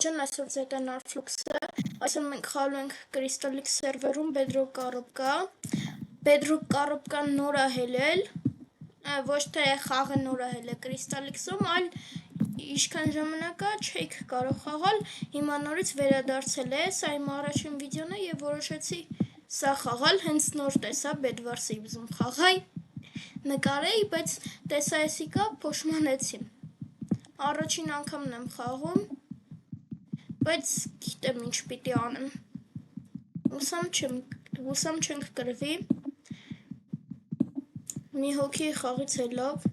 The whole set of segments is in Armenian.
Ջան, այսօր ZNR Flux-ը, այսօր մենք խաղալու ենք Crystal X սերվերում Bedrock Коробка։ Bedrock Коробկան նորահել էլ, ոչ թե խաղը նորահել է Crystal X-ում, այլ ինչքան ժամանակ է չեք կարող խաղալ, հիմա նորից վերադարձել է, սա իմ առաջին վիդեոն է եւ որոշեցի սա խաղալ, հենց նոր տեսա Bedwars-ի ուզում խաղալ, նկարեի, բայց տեսա էսիկա փոշմանեցի։ Առաջին անգամն եմ խաղում, բայց գիտեմ ինչ պիտի անեմ, ուսամ չենք կրվի, մի հոգի խաղից է լավ,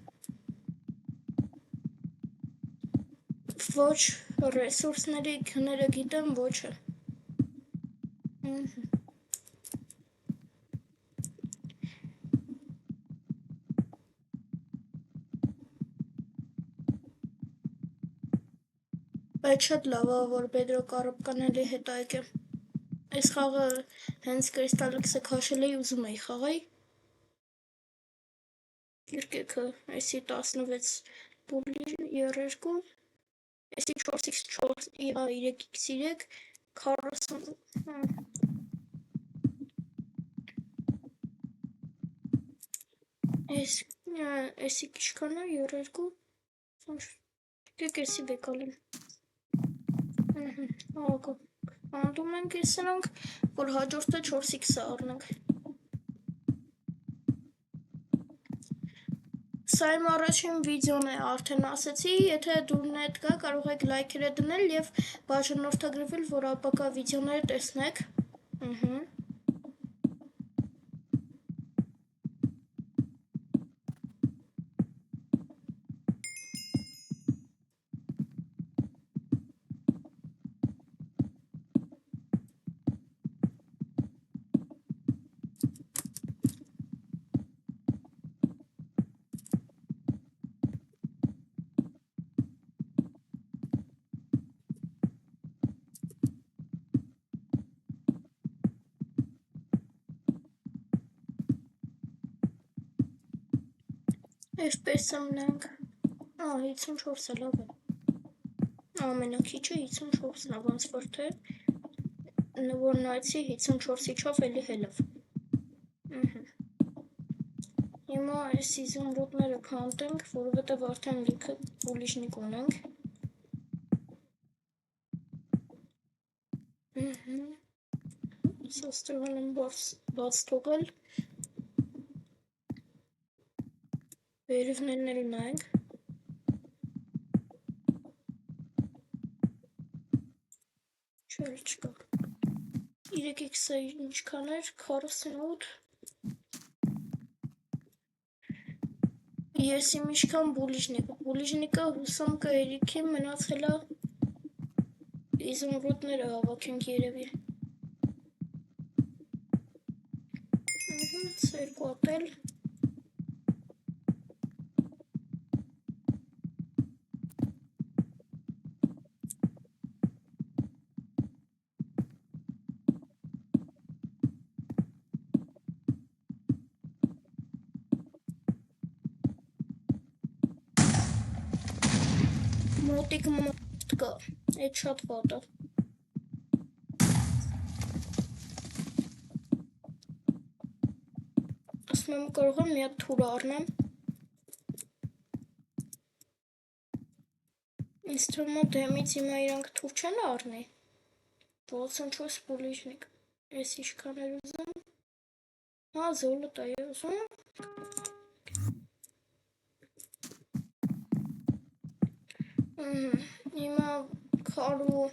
ոչ ռեսուրսների գները գիտեմ, ոչը, բայց շատ լավ է, որ Bedrock Коробկան էլի հետո եկե, այս խաղը հենց Crystal X-ը քաշել էի ուզում էի խաղայի, երկեքը, այսի 16 բուլի 32, այսի 4x4, 3x3, 40, այսի կիշքան է 32, գեք էսի բեկալեմ, անդում ենք էսրանք, որ հաջորդը 4x-ը առնենք, սա իմ առաջին վիդեոն է, արդեն ասեցի, եթե դուրնետ կա, կարող եք լայքերը դնել և բաժանորդագրվել, որ ապակա վիդեոները տեսնեք, Էսպես ամնենք, 54 է լավ է, ամենակիչը 54-ն է, ոնց որ թե, որ նայցի 54-իչով էլի հելավ, հիմա այս իզումրուտները քանտենք, որովհետև արդեն լիքը բուլիժնիկ ունենք, սաստրվել եմ բաց թողել, վերևներն էլ նայենք, չել չկա, 3x-ը ինչքան էր, 48, ես իմ իշքան բուլիժնիկը հուսամ կերիքի մնացել է իզումրուտները հավաքենք երևի, երկու ատել, մոտիկ կա, էդ շատ վատ է, ասում եմ կարող եմ մի հատ թուր առնեմ, ինձ թվում է դեմից հիմա իրանք թուր չեն առնի, 64 բուլիժնիկ, ես իշքան էր ուզում, զոլոտ է ուզում, հիմա քարու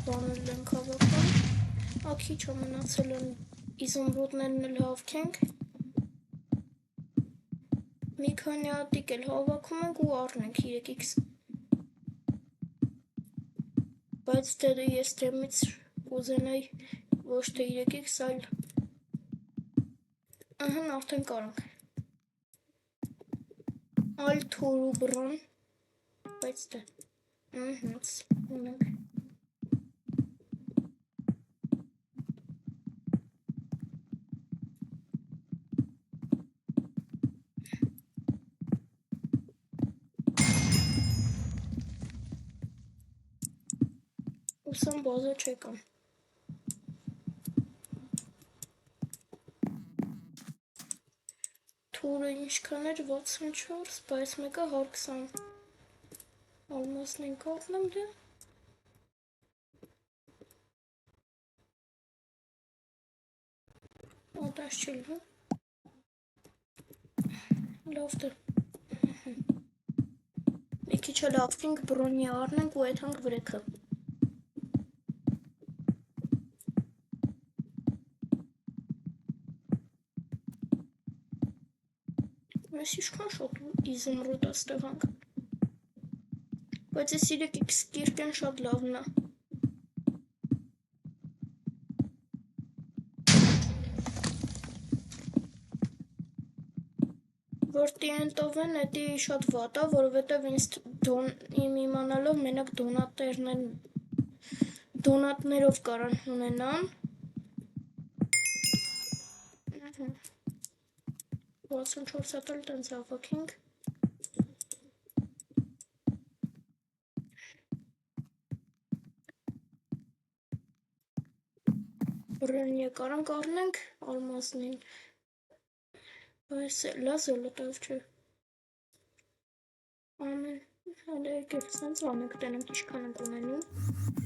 բանել ենք հավաքում, աքիչ ամնացել են իզումրուտներն էլ հավքենք, մի քանի ատիկ էլ հավաքում ենք ու առնենք 3x, բայց դե ես դեմից ուզենայի ոչ թե 3x, այլ արդեն կարանք, այլ թուր ու բրան, բայց դե, ունենք, Ուսամ բազա չեկամ։ Թուրը ինչքան էր 64, բայց մեկը 120։ Ալմասն են կառնեմ դե։ Ատաշ չի լու։ Լավ դե։ Մի քիչ էլ ապրինք բրոնի առնենք ու եթանք վրեքը։ Ես իշքան շատ իզմրուտ աստեղանք։ Բայց ես իրեք կիրկեն շատ լավն է։ Որ տիենտով են, էդի շատ վատ է, որովհետև ինձ իմ իմանալով մենակ դոնատներով կարան ունենան։ 64 հատել տենց ավակինք։ Բրոնի կարան կառնենք ալմասնին։ Բայց լա զոլոտով չէ։ Ամեն, հələ եկել սենց անենք տենենք իշքան ենք ունենում։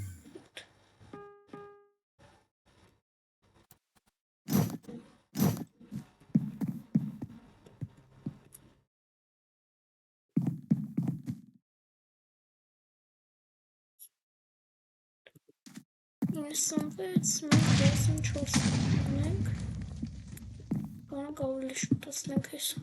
Ինսանվեց, մենք 14 ունենք, կարանք ավելի շուտ ասնենք հեսա։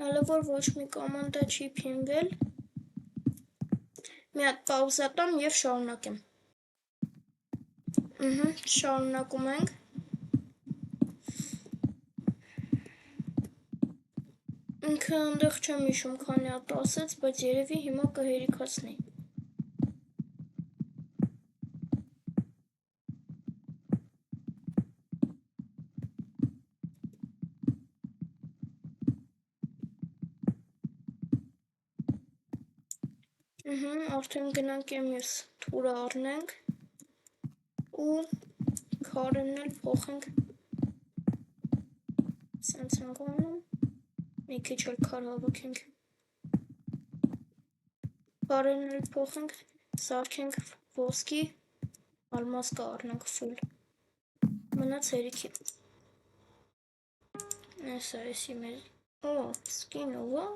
Հələ որ ոչ մի կոմանდა չի փինվել, մի հատ պաուզա տամ և շարունակեմ։ Շարունակում ենք։ Ինքը ընդեղ չեմ իշում քանի հատ ասեց, բայց երևի հիմա կհերիքացնի։ Արդեն գնանք εμείς թուրը առնենք ու քարերն էլ փոխենք սենց ենք անում, մի քիչ էլ քար հավաքենք, քարերն էլ փոխենք, սարքենք ոսկի, ալմաս կառնենք ֆուլ, մնաց հերիքի, էսա էսի մեր, սկին ովա,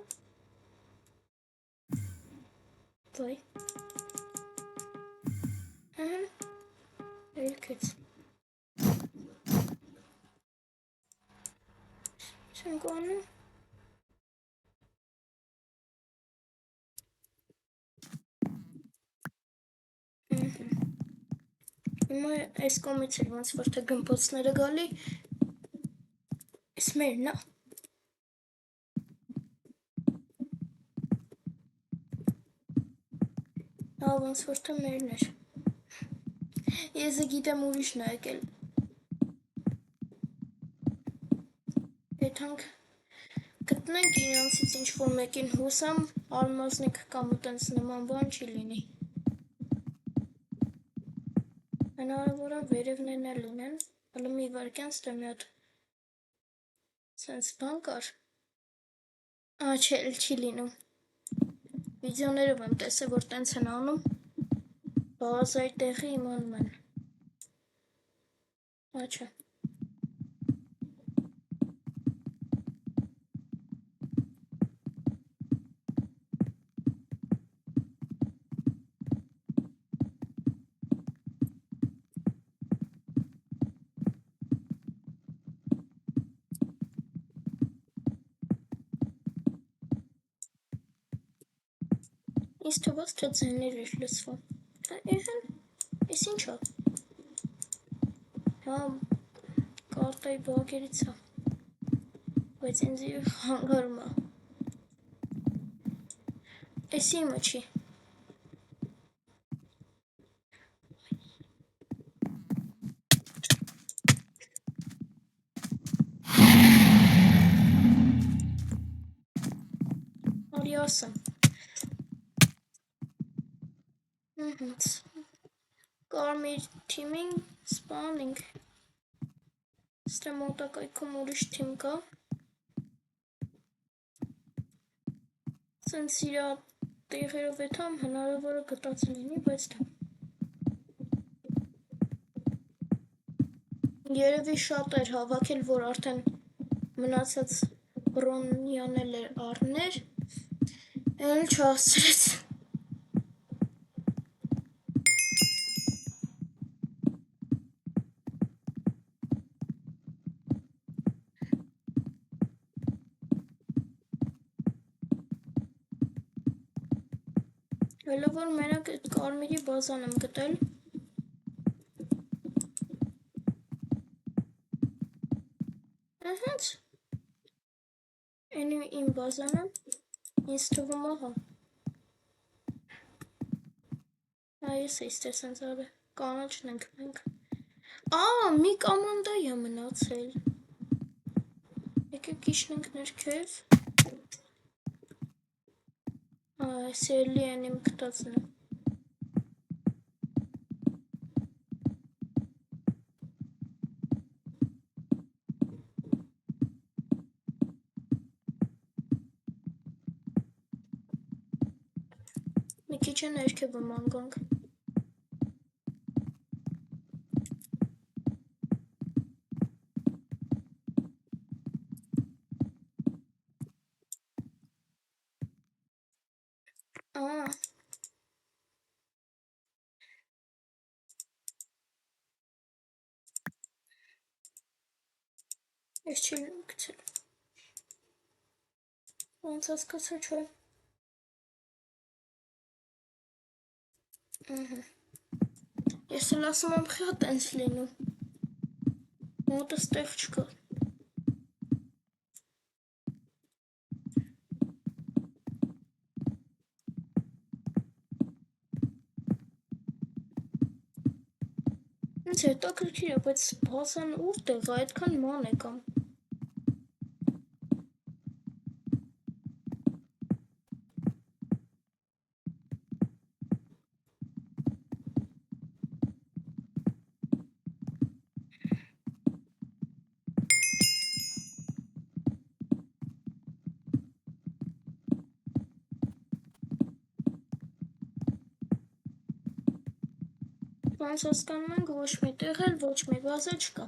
վայ, հերիքեց, չենք անում, հիմա այս կոմից էլ ոնց որ թե գմպոցները գալի, ես մերն է, ոնց որ թե մերն էր, ես գիտեմ ուրիշն է եկել, եթանք գտնենք իրանցից ինչ-որ մեկին հուսամ, ալմազնիկ կամ ու տենց նման բան չի լինի, հնարավոր է վերևներն էլ լինեն, հլը մի վարկյան ստե մի հատ սենց բան կար, չէ, չի լինում, վիդեոներով եմ տեսել, որ տենց են անում, բազայի տեղի իմանում են, չէ, ինձ թվաց, թե ձայներ էր լսվում, ես ինչ է, կարտայի բաղերից է, բայց ինձ հանգարում է, ես իմը չի, ասեմ։ Կարմիր թիմին սպանինք։ Ստե մոտակայքում ուրիշ թիմ կա։ Սենց իրա տեղերով եթամ հնարավորը գտած լինի, բայց դա։ Երևի շատ էր հավաքել, որ արդեն մնացած բրոնյանել էր առներ, էլ չասրեց։ Հելը որ մենակ այդ կարմիրի բազան եմ գտել։ Հենց Էնի իմ բազանը ինձ թվում ահա։ Այս է իստե սենց արը, կանաչն ենք մենք։ Մի կամանդա է մնացել։ Եկեք իշնենք ներքև։ Սերլի են իմ կտածն է։ Մի քիչ է ներքևը մանգանք։ Ես չի գցել։ Ոնց հասկացա չէ։ Ես էլ ասում եմ խիա տենց լինում։ Մոտս տեղ չկա։ Ինձ հետաքրքիր է, բայց բազան ուր-տեղ է, այդքան ման է կամ։ Ոնց հասկանում ենք, ոչ մի տեղ էլ ոչ մի բազա չկա։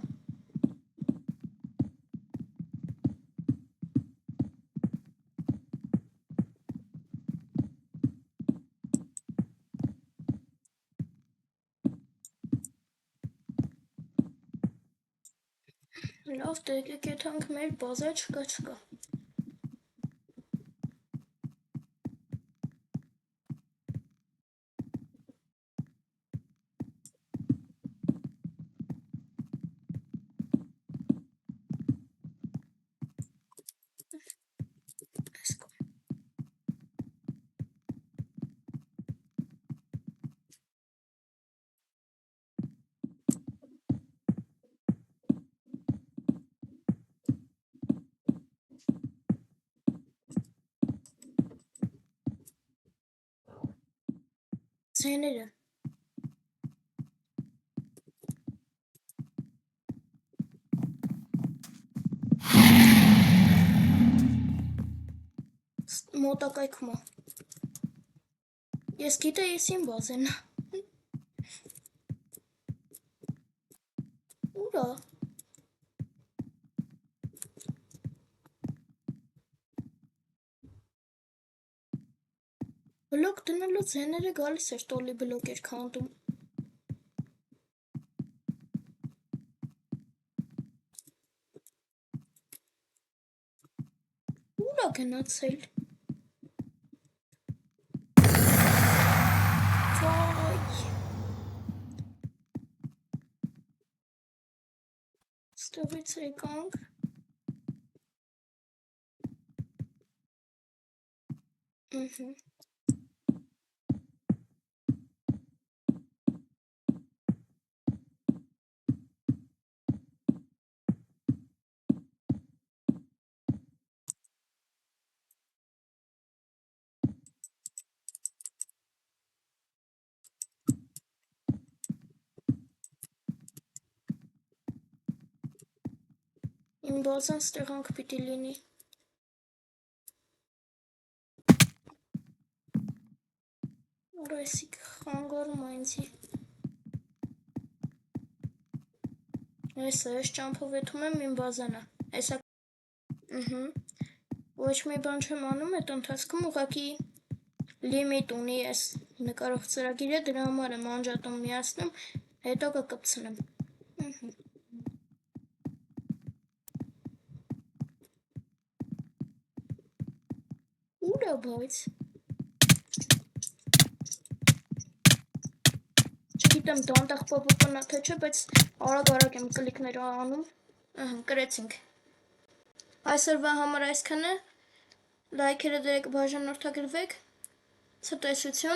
Լավ, դե եկեք եթանք մեր բազա չկա։ Ձեները։ Մոտակայքում է։ Ես գիտե ես իմ բազեն։ Ուրա։ Բլոկ դնելու ձեները գալիս էր տոլի բլոկ էր քանդում։ Ուրա գնացել։ Վայ։ Ստեղից եկանք։ Իմ բազան ստեղանք պիտի լինի։ Որեսիկ խանգարում այնցի։ Էսա, ես ճամփով եթում եմ իմ բազանա։ Էսա ոչ մի բան չեմ անում, այդ ընթացքում ուղղակի լիմիտ ունի ես նկարող ծրագիրը, դրա համար եմ անջատում միացնում, հետո կկպցնեմ։ Ուր է բայց։ Չգիտեմ դանդաղ պոպոպնա թե չէ, բայց արագ եմ կլիկներ անում։ Կրեցինք։ Այսօրվա համար այսքանը, լայքերը դրեք, բաժանորդագրվեք, ցտեսություն։